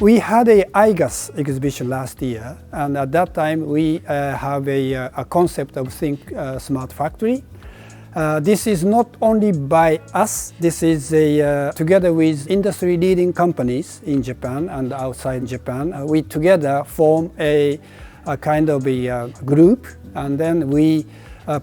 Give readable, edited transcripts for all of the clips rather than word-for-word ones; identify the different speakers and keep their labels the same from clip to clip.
Speaker 1: We had a IGAS exhibition last year, and at that time we have a concept of Think Smart Factory. This is not only by us, this is together with industry-leading companies in Japan and outside Japan. We together form a kind of a group, and then we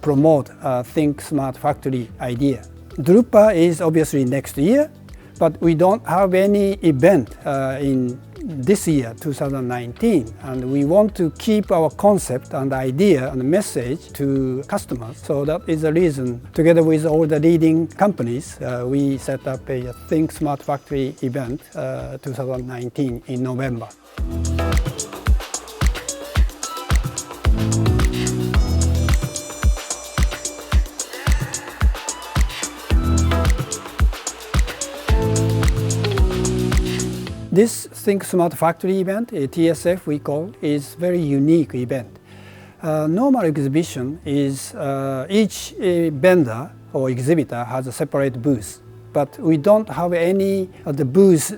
Speaker 1: promote Think Smart Factory idea. Drupa is obviously next year, but we don't have any event in this year, 2019, and we want to keep our concept and idea and message to customers. So that is the reason, together with all the leading companies, we set up a Think Smart Factory event 2019 in November. This Think Smart Factory event, a TSF we call, is very unique event. Normal exhibition is each vendor or exhibitor has a separate booth, but we don't have any of the booth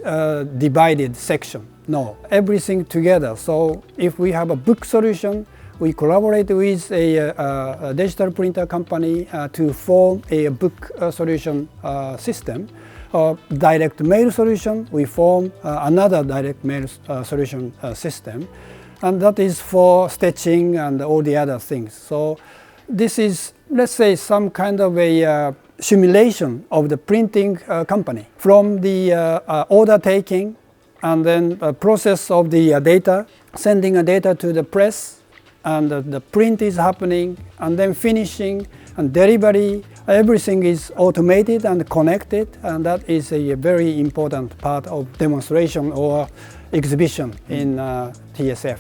Speaker 1: divided section. No, everything together. So if we have a book solution, we collaborate with a digital printer company to form a book solution system. Direct mail solution, we form another direct mail solution system, and that is for stitching and all the other things. So this is, let's say, some kind of a simulation of the printing company, from the order taking and then process of the data, sending a data to the press, and the print is happening, and then finishing and delivery. Everything is automated and connected, and that is a very important part of demonstration or exhibition in TSF.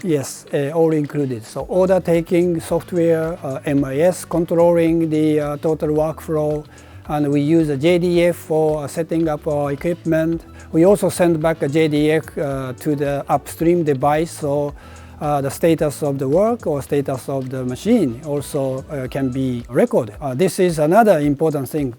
Speaker 1: Yes, all included. So order taking software, MIS controlling the total workflow, and we use a JDF for setting up our equipment. We also send back a JDF to the upstream device, so the status of the work or status of the machine also can be recorded. This is another important thing,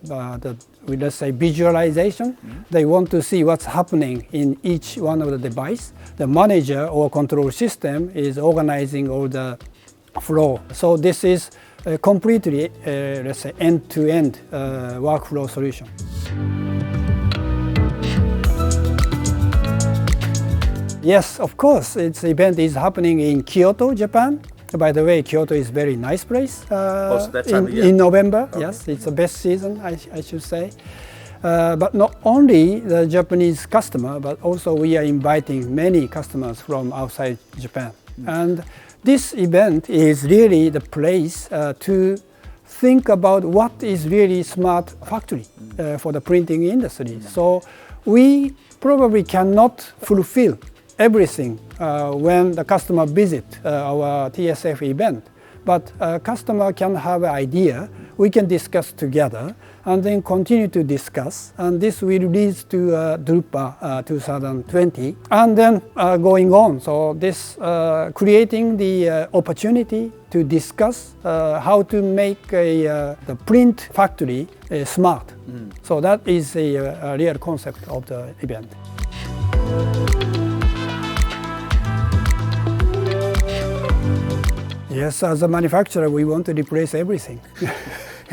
Speaker 1: let's say visualization. They want to see what's happening in each one of the devices. The manager or control system is organizing all the flow. So this is a completely, let's say, end-to-end workflow solution. Yes, of course, its event is happening in Kyoto, Japan. By the way, Kyoto is a very nice place in November. Okay. Yes, it's the best season, I should say. But not only the Japanese customer, but also we are inviting many customers from outside Japan. And this event is really the place to think about what is really smart factory for the printing industry. So we probably cannot fulfill everything when the customer visit our TSF event. But customer can have an idea, we can discuss together, and then continue to discuss, and this will lead to Drupa 2020, and then going on. So this creating the opportunity to discuss how to make the print factory smart. So that is a real concept of the event. Yes, as a manufacturer, we want to replace everything.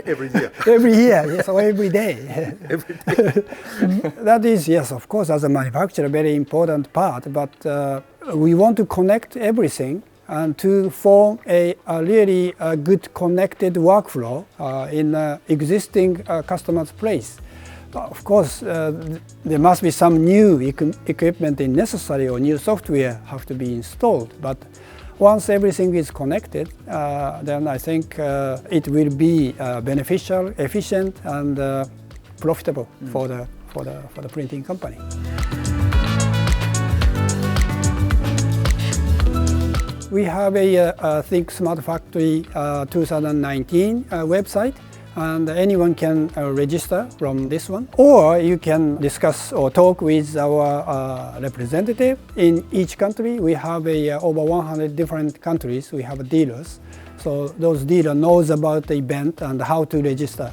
Speaker 2: Every year?
Speaker 1: Every year, yes, or every day.
Speaker 2: Every day.
Speaker 1: That is, yes, of course, as a manufacturer, a very important part, but we want to connect everything and to form a really good connected workflow in existing customer's place. Of course, there must be some new equipment necessary, or new software have to be installed, but once everything is connected, then I think it will be beneficial, efficient, and profitable for the printing company. We have a Think Smart Factory 2019 website, and anyone can register from this one, or you can discuss or talk with our representative in each country. We have over 100 different countries. We have dealers, so those dealers knows about the event and how to register.